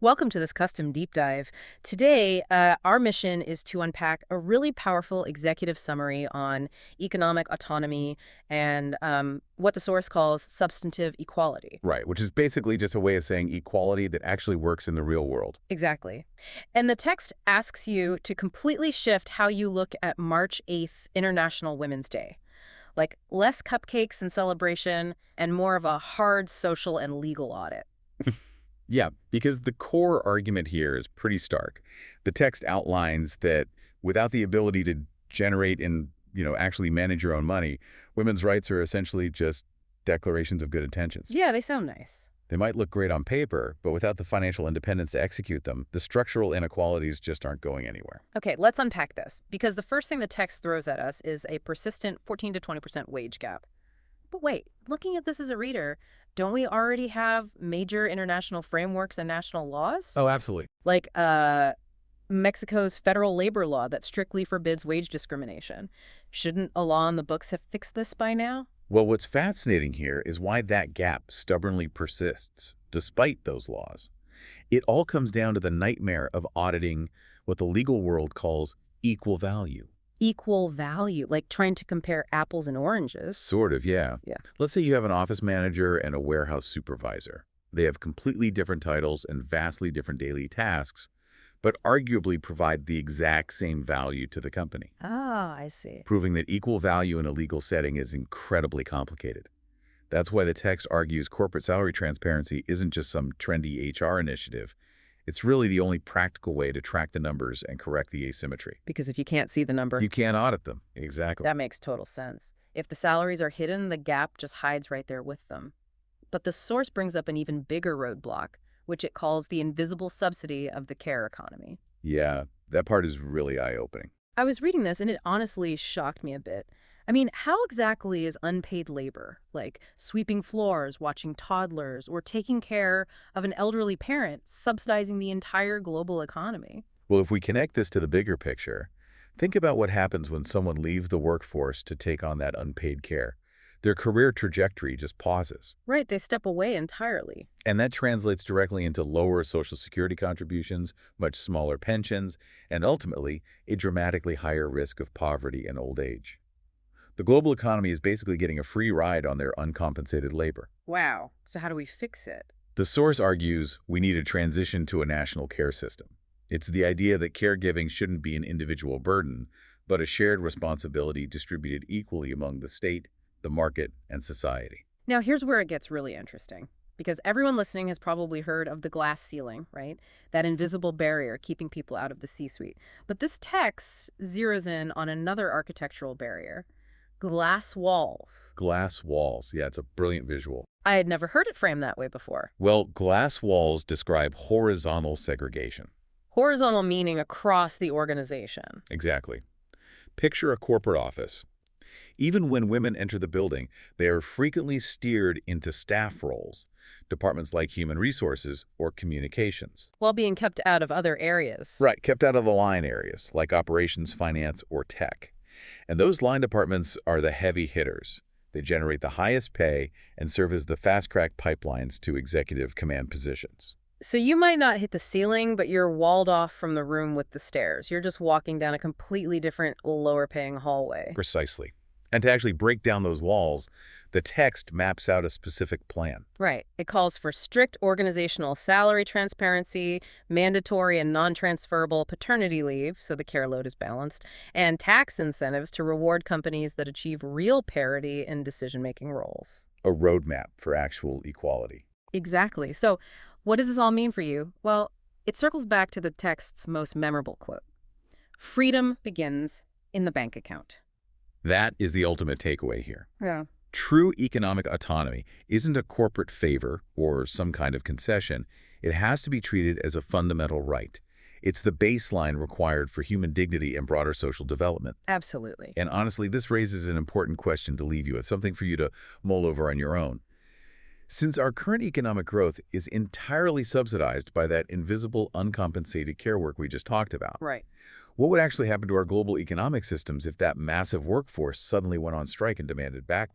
Welcome to this custom deep dive. Today, our mission is to unpack a really powerful executive summary on economic autonomy and what the source calls substantive equality. Right, which is basically just a way of saying equality that actually works in the real world. Exactly. And the text asks you to completely shift how you look at March 8th, International Women's Day. Like less cupcakes and celebration and more of a hard social and legal audit. Yeah, because the core argument here is pretty stark. The text outlines that without the ability to generate and, actually manage your own money, women's rights are essentially just declarations of good intentions. Yeah, they sound nice. They might look great on paper, but without the financial independence to execute them, the structural inequalities just aren't going anywhere. Okay, let's unpack this, because the first thing the text throws at us is a persistent 14 to 20% wage gap. But wait, looking at this as a reader, don't we already have major international frameworks and national laws? Oh, absolutely. Like Mexico's federal labor law that strictly forbids wage discrimination. Shouldn't a law on the books have fixed this by now? Well, what's fascinating here is why that gap stubbornly persists, despite those laws. It all comes down to the nightmare of auditing what the legal world calls equal value. Equal value, like trying to compare apples and oranges. Sort of, yeah. Yeah. Let's say you have an office manager and a warehouse supervisor. They have completely different titles and vastly different daily tasks, but arguably provide the exact same value to the company. Ah, I see. Proving that equal value in a legal setting is incredibly complicated. That's why the text argues corporate salary transparency isn't just some trendy HR initiative. It's really the only practical way to track the numbers and correct the asymmetry. Because if you can't see the number, You can't audit them. Exactly. that makes total sense. If the salaries are hidden, the gap just hides right there with them. But the source brings up an even bigger roadblock, which it calls the invisible subsidy of the care economy. Yeah, that part is really eye-opening. I was reading this and it honestly shocked me a bit. I mean, how exactly is unpaid labor, like sweeping floors, watching toddlers, or taking care of an elderly parent, subsidizing the entire global economy? Well, if we connect this to the bigger picture, think about what happens when someone leaves the workforce to take on that unpaid care. Their career trajectory just pauses. Right, they step away entirely. And that translates directly into lower Social Security contributions, much smaller pensions, and ultimately, a dramatically higher risk of poverty and old age. The global economy is basically getting a free ride on their uncompensated labor. Wow, so how do we fix it? The source argues we need a transition to a national care system. It's the idea that caregiving shouldn't be an individual burden, but a shared responsibility distributed equally among the state, the market, and society. Now, here's where it gets really interesting. Because everyone listening has probably heard of the glass ceiling, right? That invisible barrier keeping people out of the C-suite. But this text zeroes in on another architectural barrier: glass walls. Glass walls. Yeah, it's a brilliant visual. I had never heard it framed that way before. Well, glass walls describe horizontal segregation. Horizontal meaning across the organization. Exactly. Picture a corporate office. Even when women enter the building, they are frequently steered into staff roles, departments like human resources or communications. While being kept out of other areas. Right, kept out of the line areas like operations, finance, or tech. And those line departments are the heavy hitters. They generate the highest pay and serve as the fast-track pipelines to executive command positions. So you might not hit the ceiling, but you're walled off from the room with the stairs. You're just walking down a completely different, lower-paying hallway. Precisely. And to actually break down those walls, the text maps out a specific plan. Right. It calls for strict organizational salary transparency, mandatory and non-transferable paternity leave, so the care load is balanced, and tax incentives to reward companies that achieve real parity in decision-making roles. A roadmap for actual equality. Exactly. So what does this all mean for you? Well, it circles back to the text's most memorable quote. Freedom begins in the bank account. That is the ultimate takeaway here. Yeah. True economic autonomy isn't a corporate favor or some kind of concession. It has to be treated as a fundamental right. It's the baseline required for human dignity and broader social development. Absolutely. And honestly, this raises an important question to leave you with, something for you to mull over on your own. Since our current economic growth is entirely subsidized by that invisible, uncompensated care work we just talked about, Right. what would actually happen to our global economic systems if that massive workforce suddenly went on strike and demanded back?